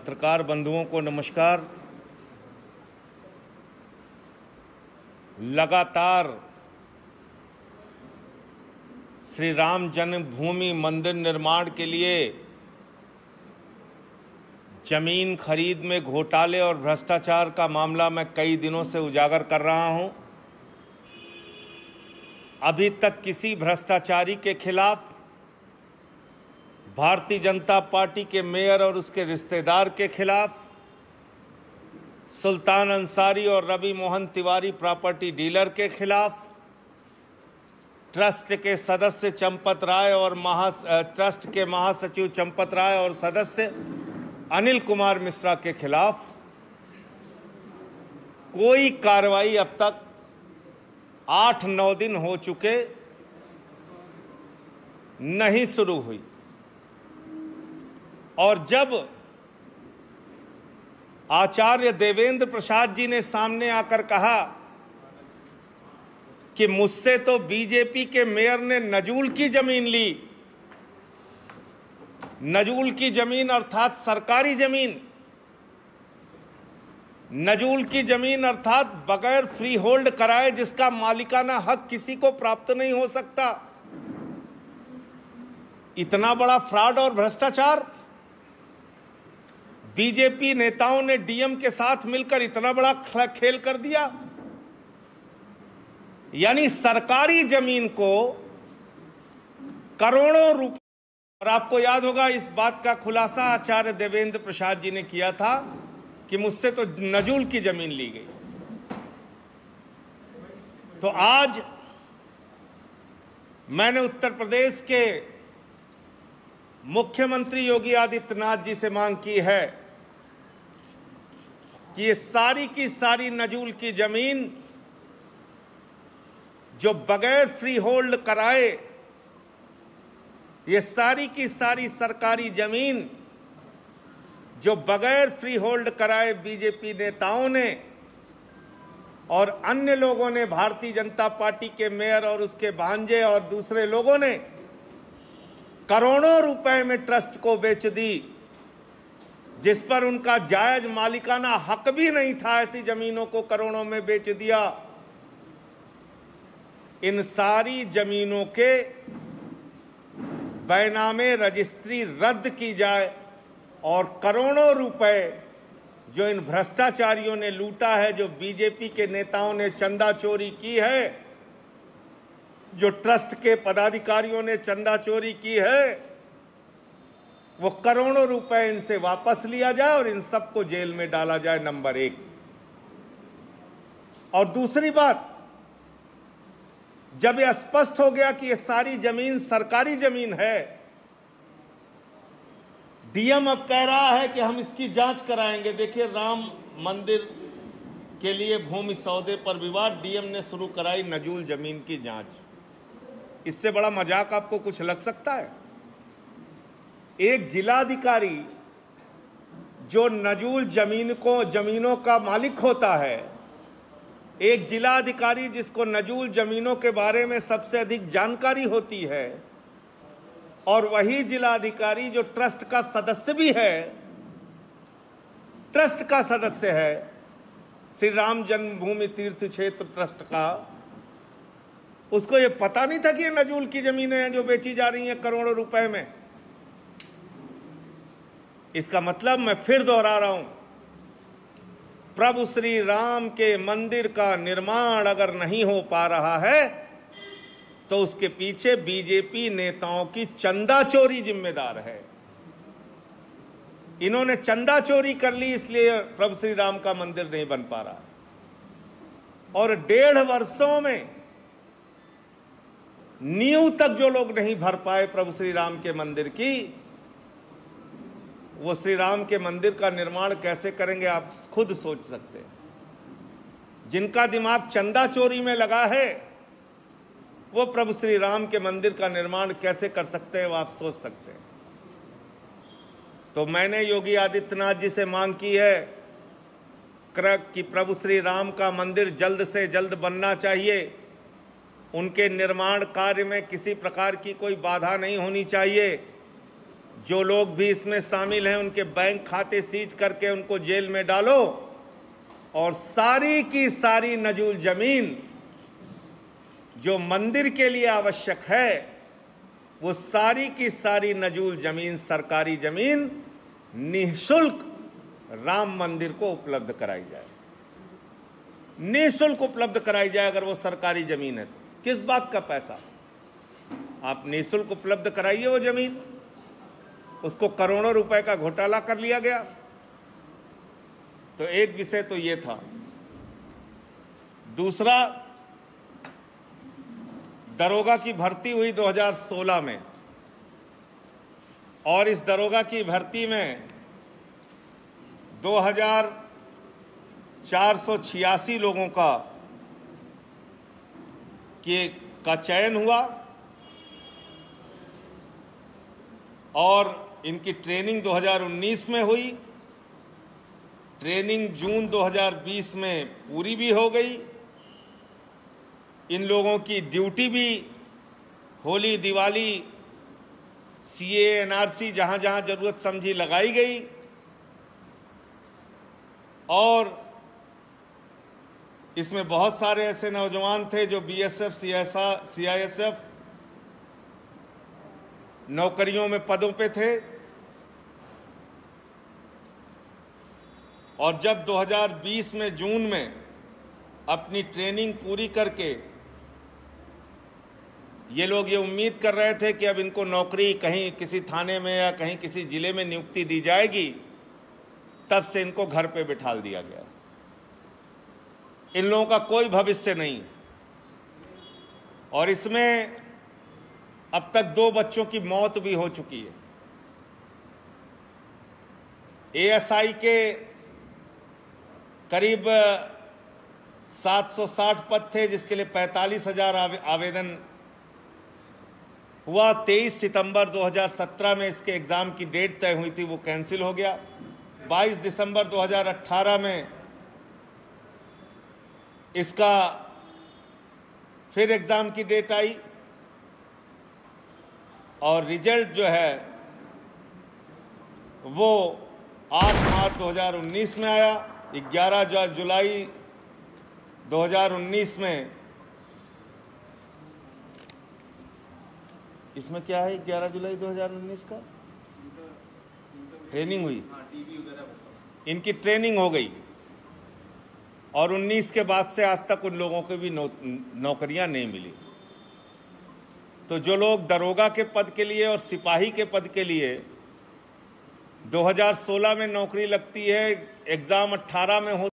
पत्रकार बंधुओं को नमस्कार। लगातार श्री राम जन्मभूमि मंदिर निर्माण के लिए जमीन खरीद में घोटाले और भ्रष्टाचार का मामला मैं कई दिनों से उजागर कर रहा हूं। अभी तक किसी भ्रष्टाचारी के खिलाफ, भारतीय जनता पार्टी के मेयर और उसके रिश्तेदार के खिलाफ, सुल्तान अंसारी और रवि मोहन तिवारी प्रॉपर्टी डीलर के खिलाफ, ट्रस्ट के सदस्य चंपत राय और ट्रस्ट के महासचिव चंपत राय और सदस्य अनिल कुमार मिश्रा के खिलाफ कोई कार्रवाई अब तक 8-9 दिन हो चुके नहीं शुरू हुई। और जब आचार्य देवेंद्र प्रसाद जी ने सामने आकर कहा कि मुझसे तो बीजेपी के मेयर ने नजूल की जमीन ली, नजूल की जमीन अर्थात सरकारी जमीन, नजूल की जमीन अर्थात बगैर फ्री होल्ड कराए जिसका मालिकाना हक किसी को प्राप्त नहीं हो सकता, इतना बड़ा फ्रॉड और भ्रष्टाचार बीजेपी नेताओं ने डीएम के साथ मिलकर इतना बड़ा खेल कर दिया। यानी सरकारी जमीन को करोड़ों रुपए, और आपको याद होगा इस बात का खुलासा आचार्य देवेंद्र प्रसाद जी ने किया था कि मुझसे तो नजूल की जमीन ली गई। तो आज मैंने उत्तर प्रदेश के मुख्यमंत्री योगी आदित्यनाथ जी से मांग की है कि ये सारी की सारी नजूल की जमीन जो बगैर फ्री होल्ड कराए, ये सारी की सारी सरकारी जमीन जो बगैर फ्री होल्ड कराए बीजेपी नेताओं ने और अन्य लोगों ने, भारतीय जनता पार्टी के मेयर और उसके भांजे और दूसरे लोगों ने करोड़ों रुपए में ट्रस्ट को बेच दी, जिस पर उनका जायज मालिकाना हक भी नहीं था, ऐसी जमीनों को करोड़ों में बेच दिया। इन सारी जमीनों के बैनामे रजिस्ट्री रद्द की जाए और करोड़ों रुपए जो इन भ्रष्टाचारियों ने लूटा है, जो बीजेपी के नेताओं ने चंदा चोरी की है, जो ट्रस्ट के पदाधिकारियों ने चंदा चोरी की है, वो करोड़ों रुपए इनसे वापस लिया जाए और इन सबको जेल में डाला जाए, नंबर 1। और दूसरी बात, जब यह स्पष्ट हो गया कि यह सारी जमीन सरकारी जमीन है, डीएम अब कह रहा है कि हम इसकी जांच कराएंगे। देखिए, राम मंदिर के लिए भूमि सौदे पर विवाद, डीएम ने शुरू कराई नजूल जमीन की जांच। इससे बड़ा मजाक आपको कुछ लग सकता है? एक जिलाधिकारी जो नजूल जमीनों का मालिक होता है, एक जिलाधिकारी जिसको नजूल जमीनों के बारे में सबसे अधिक जानकारी होती है, और वही जिलाधिकारी जो ट्रस्ट का सदस्य भी है, ट्रस्ट का सदस्य है श्री राम जन्मभूमि तीर्थ क्षेत्र ट्रस्ट का, उसको ये पता नहीं था कि ये नजूल की जमीनें हैं जो बेची जा रही हैं करोड़ों रुपए में। इसका मतलब, मैं फिर दोहरा रहा हूं, प्रभु श्री राम के मंदिर का निर्माण अगर नहीं हो पा रहा है तो उसके पीछे बीजेपी नेताओं की चंदा चोरी जिम्मेदार है। इन्होंने चंदा चोरी कर ली, इसलिए प्रभु श्री राम का मंदिर नहीं बन पा रहा। और 1.5 वर्षों में नींव तक जो लोग नहीं भर पाए प्रभु श्री राम के मंदिर की, वो श्री राम के मंदिर का निर्माण कैसे करेंगे आप खुद सोच सकते हैं। जिनका दिमाग चंदा चोरी में लगा है, वो प्रभु श्री राम के मंदिर का निर्माण कैसे कर सकते हैं, वो आप सोच सकते हैं। तो मैंने योगी आदित्यनाथ जी से मांग की है कि प्रभु श्री राम का मंदिर जल्द से जल्द बनना चाहिए। उनके निर्माण कार्य में किसी प्रकार की कोई बाधा नहीं होनी चाहिए। जो लोग भी इसमें शामिल हैं उनके बैंक खाते सीज करके उनको जेल में डालो और सारी की सारी नजूल जमीन जो मंदिर के लिए आवश्यक है वो सारी की सारी नजूल जमीन, सरकारी जमीन निःशुल्क राम मंदिर को उपलब्ध कराई जाए, निःशुल्क उपलब्ध कराई जाए। अगर वो सरकारी जमीन है तो किस बात का पैसा, आप निःशुल्क उपलब्ध कराइए वो जमीन। उसको करोड़ों रुपए का घोटाला कर लिया गया। तो एक विषय तो ये था। दूसरा, दरोगा की भर्ती हुई 2016 में और इस दरोगा की भर्ती में 2486 लोगों का चयन हुआ और इनकी ट्रेनिंग 2019 में हुई। ट्रेनिंग जून 2020 में पूरी भी हो गई। इन लोगों की ड्यूटी भी होली, दिवाली, सीए, एनआरसी जहां जहां जरूरत समझी लगाई गई और इसमें बहुत सारे ऐसे नौजवान थे जो बीएसएफ, सीआईएसएफ नौकरियों में पदों पे थे। और जब 2020 में जून में अपनी ट्रेनिंग पूरी करके ये लोग ये उम्मीद कर रहे थे कि अब इनको नौकरी कहीं किसी थाने में या कहीं किसी जिले में नियुक्ति दी जाएगी, तब से इनको घर पे बिठा दिया गया। इन लोगों का कोई भविष्य नहीं और इसमें अब तक 2 बच्चों की मौत भी हो चुकी है। एएसआई के करीब 760 पद थे जिसके लिए 45,000 आवेदन हुआ। 23 सितंबर 2017 में इसके एग्जाम की डेट तय हुई थी, वो कैंसिल हो गया। 22 दिसंबर 2018 में इसका फिर एग्जाम की डेट आई और रिजल्ट जो है वो 8 मार्च 2019 में आया। 11 जुलाई 2019 में इसमें क्या है, 11 जुलाई 2019 का ट्रेनिंग हुई, इनकी ट्रेनिंग हो गई और 19 के बाद से आज तक उन लोगों को भी नौकरियां नहीं मिली। तो जो लोग दरोगा के पद के लिए और सिपाही के पद के लिए 2016 में नौकरी लगती है, एग्जाम 18 में हो